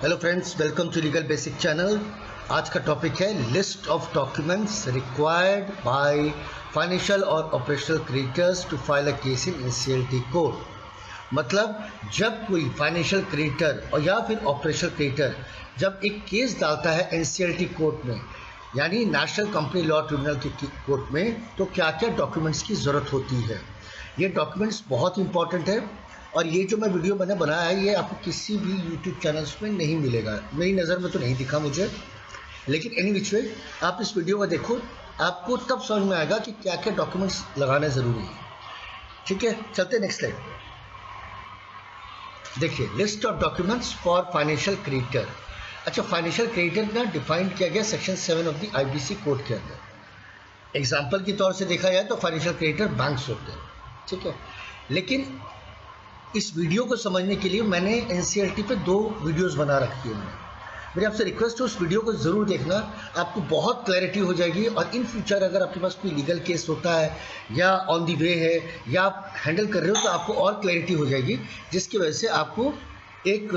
Hello friends, welcome to legal basic channel. आज का topic है list of documents required by financial और operational creditors to file a case in NCLT court. मतलब जब कोई financial creditor और या फिर ऑपरेशनल क्रेडिटर जब एक केस डालता है एनसीएलटी कोर्ट में, यानी नेशनल कंपनी लॉ ट्रिब्यूनल के कोर्ट में, तो क्या क्या डॉक्यूमेंट्स की ज़रूरत होती है। ये डॉक्यूमेंट्स बहुत इंपॉर्टेंट है और ये जो मैं वीडियो मैंने बनाया है ये आपको किसी भी यूट्यूब चैनल्स में नहीं मिलेगा। मेरी नज़र में तो नहीं दिखा मुझे, लेकिन एनी विच वे आप इस वीडियो को देखो, आपको तब समझ में आएगा कि क्या क्या डॉक्यूमेंट्स लगाने ज़रूरी है। ठीक है, चलते नेक्स्ट स्लाइड। देखिए, list of documents for financial creditor. अच्छा, फाइनेंशियल क्रेडिटर ना डिफाइन किया गया section 7 of the IBC code के अंदर। एग्जाम्पल के तौर से देखा जाए तो फाइनेंशियल क्रेडिटर बैंक्स होते हैं, ठीक है। लेकिन इस वीडियो को समझने के लिए मैंने एनसीएलटी पे 2 वीडियोस बना रखी है। मेरी आपसे रिक्वेस्ट है उस वीडियो को ज़रूर देखना, आपको बहुत क्लैरिटी हो जाएगी। और इन फ्यूचर अगर आपके पास कोई लीगल केस होता है या ऑन दी वे है या आप हैंडल कर रहे हो तो आपको और क्लैरिटी हो जाएगी, जिसकी वजह से आपको एक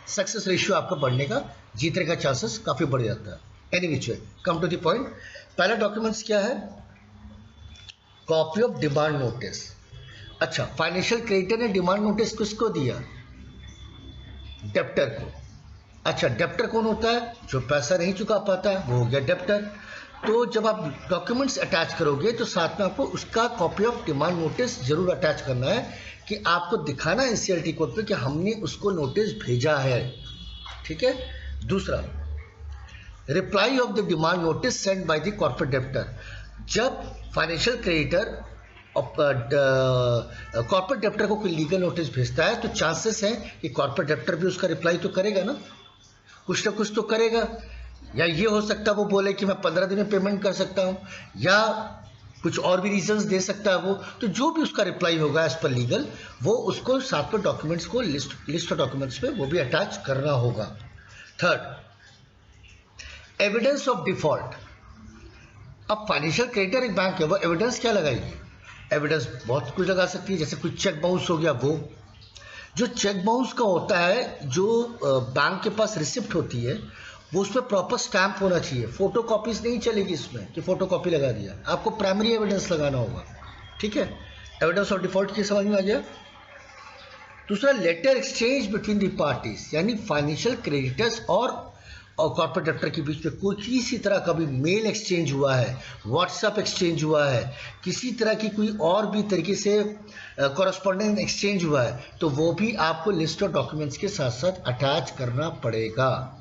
सक्सेस रेशियो आपका बढ़ने का, जीतने का चांसेस काफ़ी बढ़ जाता है। Any which way, come to the point. पहला डॉक्यूमेंट्स क्या है? Copy of demand notice. अच्छा, फाइनेंशियल क्रेडिटर ने डिमांड नोटिस किसको दिया? डेप्टर को। अच्छा, डेप्टर कौन होता है? जो पैसा नहीं चुका पाता है, वो हो गया डेप्टर। तो जब आप डॉक्यूमेंट्स अटैच करोगे तो साथ में आपको उसका कॉपी ऑफ डिमांड नोटिस जरूर अटैच करना है कि आपको दिखाना है एनसीएलटी कोर्ट पे कि हमने उसको नोटिस भेजा है। ठीक है। दूसरा, reply off the demand notice send bye the corporate debtor. जब फाइनेंशियल क्रेडिटर कॉर्पोरेट डेप्टर को कोई लीगल नोटिस भेजता है तो चांसेस है कि कॉर्पोरेट डेप्टर भी उसका रिप्लाई तो करेगा ना कुछ तो करेगा। या ये हो सकता है वो बोले कि मैं 15 दिन में पेमेंट कर सकता हूँ, या कुछ और भी रीजंस दे सकता है वो। तो जो भी उसका रिप्लाई होगा एज पर लीगल, वो उसको साथ में डॉक्यूमेंट्स को लिस्ट ऑफ डॉक्यूमेंट्स पे वो भी अटैच करना होगा। Third, evidence of default. अब फाइनेंशियल क्रेडिटर एक बैंक है, वो एविडेंस क्या लगाएगी? एविडेंस बहुत कुछ लगा सकती है, जैसे कोई चेक बाउंस हो गया। वो जो चेक बाउंस का होता है, जो बैंक के पास रिसिप्ट होती है, वो उस पर प्रॉपर स्टैंप होना चाहिए। फोटो कॉपीज नहीं चलेगी इसमें कि फोटो कॉपी लगा दिया, आपको प्राइमरी एविडेंस लगाना होगा। ठीक है, एविडेंस ऑफ डिफॉल्ट की समझ में आ गया। दूसरा, letter exchange between the parties, यानी फाइनेंशियल क्रेडिटर्स और कॉर्पोरेट डेप्टर के बीच में कोई किसी तरह का भी मेल एक्सचेंज हुआ है, व्हाट्सएप एक्सचेंज हुआ है, किसी तरह की कोई और भी तरीके से कॉरेस्पॉन्डेंस एक्सचेंज हुआ है, तो वो भी आपको लिस्ट ऑफ डॉक्यूमेंट्स के साथ साथ अटैच करना पड़ेगा।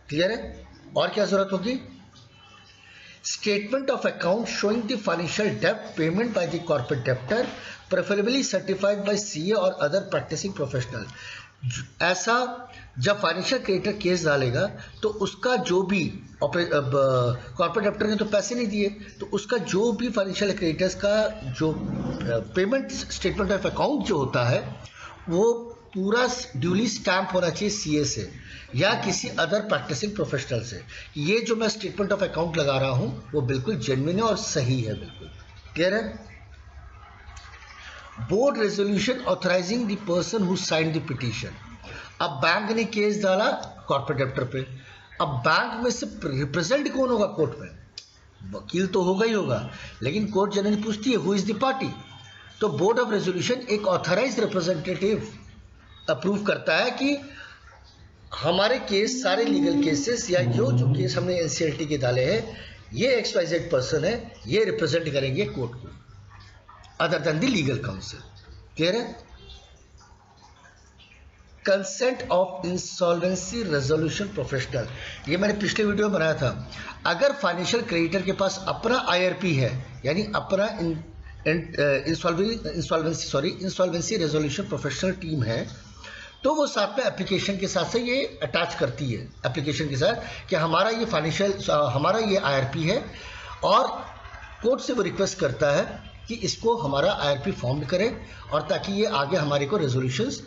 क्लियर है? और क्या जरूरत होगी? Statement of account showing the financial डेप्ट payment by the corporate debtor, preferably certified by CA और अदर प्रैक्टिसिंग प्रोफेशनल। ऐसा जब फाइनेंशियल क्रेडिटर केस डालेगा तो उसका जो भी कॉर्पोरेट डेप्टर ने तो पैसे नहीं दिए, तो उसका जो भी फाइनेंशियल क्रेडिटर्स का जो पेमेंट स्टेटमेंट ऑफ अकाउंट जो होता है, वो पूरा ड्यूली स्टैम्प होना चाहिए सीए से या किसी अदर प्रैक्टिसिंग प्रोफेशनल से। ये जो मैं स्टेटमेंट ऑफ अकाउंट लगा रहा हूं वो बिल्कुल जेन्युइन है और सही है। बिल्कुल क्लियर है? Board resolution authorising the person who signed the petition. अब बैंक ने केस डाला कॉर्पोरेट डेप्टर पे, अब बैंक में से रिप्रेजेंट कौन होगा कोर्ट में? वकील तो होगा ही होगा, लेकिन कोर्ट जनरली पूछती है हु इज द पार्टी। तो बोर्ड ऑफ रेजोल्यूशन एक ऑथराइज्ड रिप्रेजेंटेटिव अप्रूव करता है कि हमारे केस, सारे लीगल केसेस या जो केस हमने एनसीएलटी के डाले हैं, ये XYZ पर्सन है, ये रिप्रेजेंट करेंगे कोर्ट को other than the legal council. Clear है? Consent of insolvency resolution professional, ये मैंने पिछले वीडियो में बनाया था। अगर फाइनेंशियल क्रेडिटर के पास अपना IRP है, यानी अपना इंसॉल्वेंसी रेजोल्यूशन प्रोफेशनल टीम है, तो वो साथ में एप्लीकेशन के साथ से ये अटैच करती है, एप्लीकेशन के साथ कि हमारा ये IRP है, और कोर्ट से वो रिक्वेस्ट करता है कि इसको हमारा IRP फॉर्म करें, और ताकि ये आगे हमारे को रेजोल्यूशंस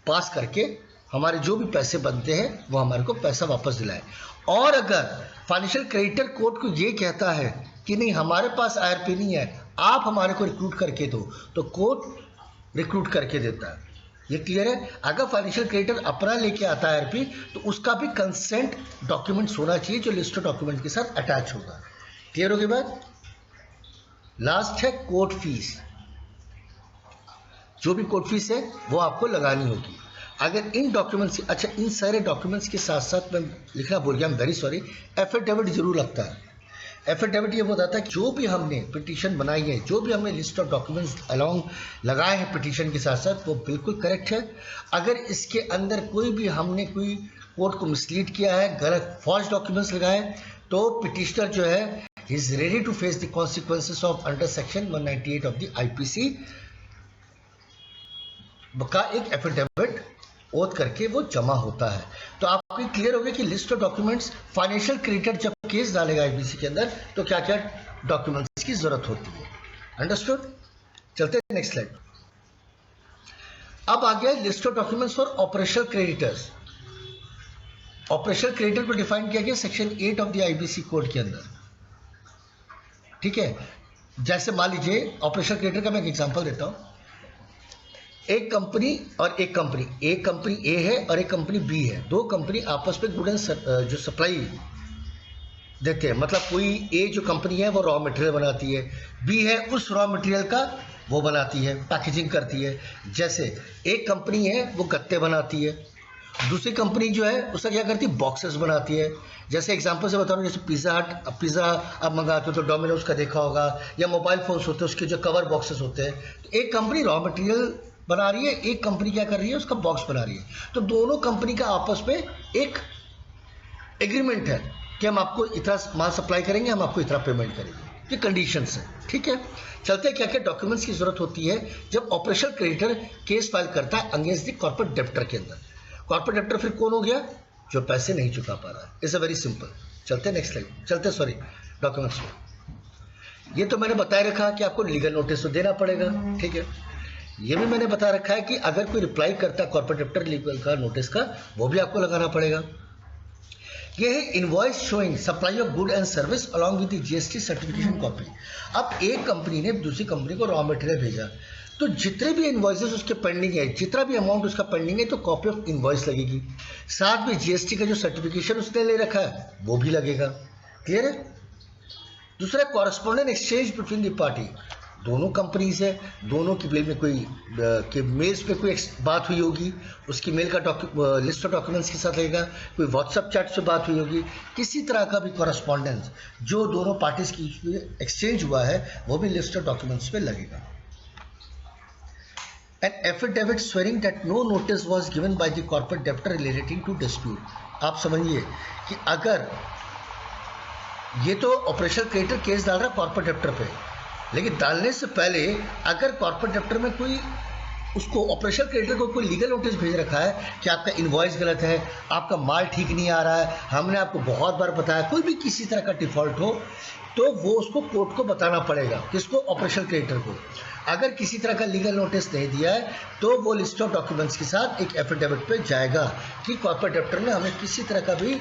पास करके हमारे जो भी पैसे बनते हैं वो हमारे को पैसा वापस दिलाए। और अगर फाइनेंशियल क्रेडिटर कोर्ट को ये कहता है कि नहीं, हमारे पास IRP नहीं है, आप हमारे को रिक्रूट करके दो, तो कोर्ट रिक्रूट करके देता है। ये क्लियर है? अगर फाइनेंशियल क्रेडिटर अपना लेके आता है आरपी तो उसका भी कंसेंट डॉक्यूमेंट्स होना चाहिए जो लिस्ट ऑफ डॉक्यूमेंट के साथ अटैच होगा। क्लियर होगी बात? लास्ट है कोर्ट फीस। जो भी कोर्ट फीस है वो आपको लगानी होगी। अगर इन डॉक्यूमेंट्स, अच्छा इन सारे डॉक्यूमेंट्स के साथ साथ मैं लिखना भूल गया, I am very sorry, affidavit जरूर लगता है। एफिडेविट ये बताता है कि जो भी हमने पिटीशन बनाई है, जो भी हमने लिस्ट ऑफ डॉक्यूमेंट्स अलोंग लगाए हैं पिटीशन के साथ साथ, वो बिल्कुल करेक्ट है। अगर इसके अंदर कोई भी हमने कोई कोर्ट को मिसलीड किया है, गलत फॉल्स डॉक्यूमेंट्स लगाए, तो पिटिशनर जो है is ready to face the consequences of under section 198 of the IPC का एक एफिडेविट ओथ करके वो जमा होता है। तो आपको क्लियर हो गया कि list of documents, financial creditor जब केस डालेगा आईपीसी के अंदर तो क्या क्या डॉक्यूमेंट्स की जरूरत होती है। अंडरस्टूड? चलते हैं नेक्स्ट स्लाइड। अब आ गया list of documents for operational creditors. Operational creditor को डिफाइन किया गया section 8 of the IPC code के अंदर। ठीक है, जैसे मान लीजिए ऑपरेशनल क्रेडिटर का मैं एक एग्जांपल देता हूं। एक कंपनी और एक कंपनी ए है और एक कंपनी बी है। दो कंपनी आपस में गुड एंड जो सप्लाई देते हैं, मतलब कोई ए जो कंपनी है वो रॉ मटेरियल बनाती है, बी है उस रॉ मटेरियल का वो बनाती है, पैकेजिंग करती है। जैसे एक कंपनी है वो गत्ते बनाती है, दूसरी कंपनी जो है उसका क्या करती है, बॉक्सेस बनाती है। जैसे एग्जांपल से बता रहा हूँ, जैसे पिज़्ज़ा आप मंगाते हो तो डोमिनोज का देखा होगा, या मोबाइल फोन्स होते हैं उसके जो कवर बॉक्सेस होते हैं। तो एक कंपनी रॉ मटेरियल बना रही है, एक कंपनी क्या कर रही है, उसका बॉक्स बना रही है। तो दोनों कंपनी का आपस में एक एग्रीमेंट है कि हम आपको इतना माल सप्लाई करेंगे, हम आपको इतना पेमेंट करेंगे। ये कंडीशंस है। ठीक है, चलते हैं क्या क्या डॉक्यूमेंट्स की जरूरत होती है जब ऑपरेशनल क्रेडिटर केस फाइल करता है अगेंस्ट द कॉर्पोरेट डेब्टर के अंदर। कॉर्पोरेट डेब्टर फिर कौन हो गया, जो पैसे नहीं चुका पा रहा है। It's a very simple. चलते हैं नेक्स्ट स्लाइड, चलते सॉरी डॉक्यूमेंट्स में। ये तो मैंने बताया रखा कि आपको लीगल नोटिस तो देना पड़ेगा। ठीक है, ये भी मैंने बता रखा है कि अगर कोई रिप्लाई करता है कॉर्पोरेट डेब्टर लीगल का नोटिस का, वो भी आपको लगाना पड़ेगा। ये है invoice showing supply of good and service along with the GST certification copy. अब एक कंपनी ने दूसरी कंपनी को रॉ मटेरियल भेजा, तो जितने भी इनवॉइसेस उसके पेंडिंग है, जितना भी अमाउंट उसका पेंडिंग है, तो कॉपी ऑफ इनवॉइस लगेगी। साथ में जीएसटी का जो सर्टिफिकेशन उसने ले रखा है वो भी लगेगा। क्लियर है? दूसरा, correspondent exchange between the party. दोनों कंपनीज है, दोनों की मेल में कोई के मेल्स पे कोई बात हुई होगी, उसकी मेल का लिस्ट ऑफ डॉक्यूमेंट्स के साथ लगेगा। कोई व्हाट्सएप चैट से बात हुई होगी, किसी तरह का भी कॉरेस्पॉन्डेंस जो दोनों पार्टीज की एक्सचेंज हुआ है वो भी लिस्ट ऑफ डॉक्यूमेंट्स पे लगेगा। An affidavit swearing that no notice was given by the corporate debtor relating to dispute। आप समझिए कि अगर ये तो ऑपरेशनल क्रेडिटर केस डाल रहा है कॉर्पोरेट डेब्टर पे, लेकिन डालने से पहले अगर कॉर्पोरेट डेब्टर में कोई उसको ऑपरेशनल क्रेडिटर को कोई लीगल नोटिस भेज रखा है कि आपका इनवॉइस गलत है, आपका माल ठीक नहीं आ रहा है, हमने आपको बहुत बार बताया, कोई भी किसी तरह का डिफॉल्ट हो, तो वो उसको कोर्ट को बताना पड़ेगा। किसको? ऑपरेशनल क्रेडिटर को। अगर किसी तरह का लीगल नोटिस नहीं दिया है तो वो लिस्ट ऑफ डॉक्यूमेंट्स के साथ एक एफिडेविट पे जाएगा कि कॉर्पोरेट डेब्टर ने हमें किसी तरह का भी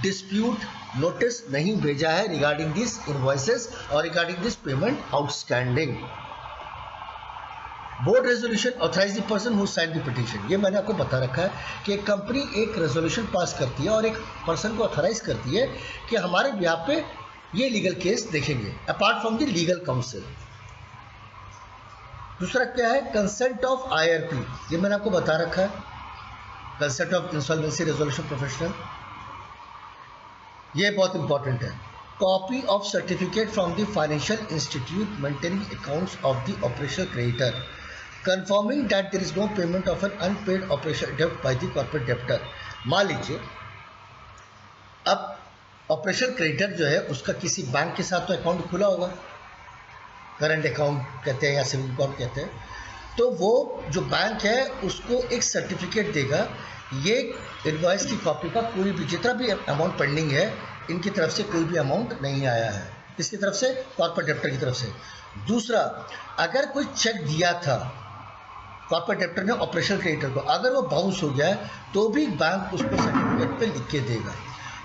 डिस्प्यूट नोटिस नहीं भेजा है रिगार्डिंग दिस इनवॉइसेस और regarding this payment outstanding. Board resolution authorize the person who signed the petition. ये मैंने आपको बता रखा है कि एक कंपनी एक रेजोल्यूशन पास करती है और एक पर्सन को ऑथराइज करती है कि हमारे बिहाफ पे ये लीगल केस देखेंगे apart from the legal council. दूसरा क्या है? Consent of IRP. ये मैंने आपको बता रखा है, consent of insolvency resolution professional. ये बहुत इंपॉर्टेंट है। Copy of certificate from the financial institute maintaining accounts of the operational creditor confirming that there is no payment of an unpaid operational debt by the corporate debtor। मान लीजिए अब operational creditor जो है उसका किसी bank के साथ तो अकाउंट खुला होगा, करंट अकाउंट कहते हैं या सेविंग अकाउंट कहते हैं, तो वो जो बैंक है उसको एक सर्टिफिकेट देगा, ये इनवॉइस की कॉपी का कोई भी जितना भी अमाउंट पेंडिंग है इनकी तरफ से कोई भी अमाउंट नहीं आया है, इसकी तरफ से कॉर्पोरेट डेब्टर की तरफ से। दूसरा, अगर कोई चेक दिया था कॉर्पोरेट डेब्टर ने ऑपरेशनल क्रेडिटर को, अगर वो बाउंस हो गया है तो भी बैंक उसको सर्टिफिकेट पे लिख के देगा।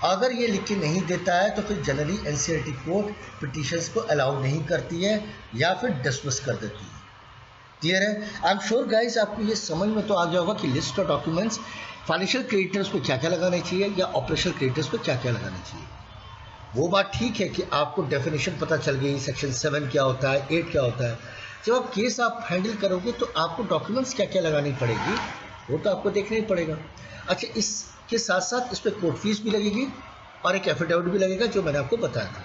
अगर ये लिख के नहीं देता है तो फिर जनरली एनसीईआरटी कोर्ट पिटीशंस को अलाउ नहीं करती है या फिर डिसमिस कर देती है। क्लियर है? आई एम श्योर गाइस आपको ये समझ में तो आ गया होगा कि list of documents financial creditors पे क्या क्या लगाने चाहिए या ऑपरेशनल क्रेडिटर्स पे क्या क्या लगाना चाहिए। वो बात ठीक है कि आपको डेफिनेशन पता चल गई, सेक्शन 7 क्या होता है, 8 क्या होता है। जब आप केस आप हैंडल करोगे तो आपको डॉक्यूमेंट्स क्या क्या लगानी पड़ेगी वो तो आपको देखना ही पड़ेगा। अच्छा, इसके साथ साथ इस पर कोर्ट फीस भी लगेगी और एक एफिडेविट भी लगेगा जो मैंने आपको बताया था।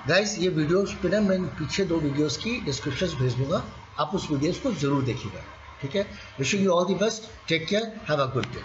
गाइस ये वीडियोस पे ना मैं पीछे 2 वीडियोस की डिस्क्रिप्शंस भेज दूंगा, आप उस वीडियोस को जरूर देखिएगा। ठीक है, wishing you all the best, take care, have a good day.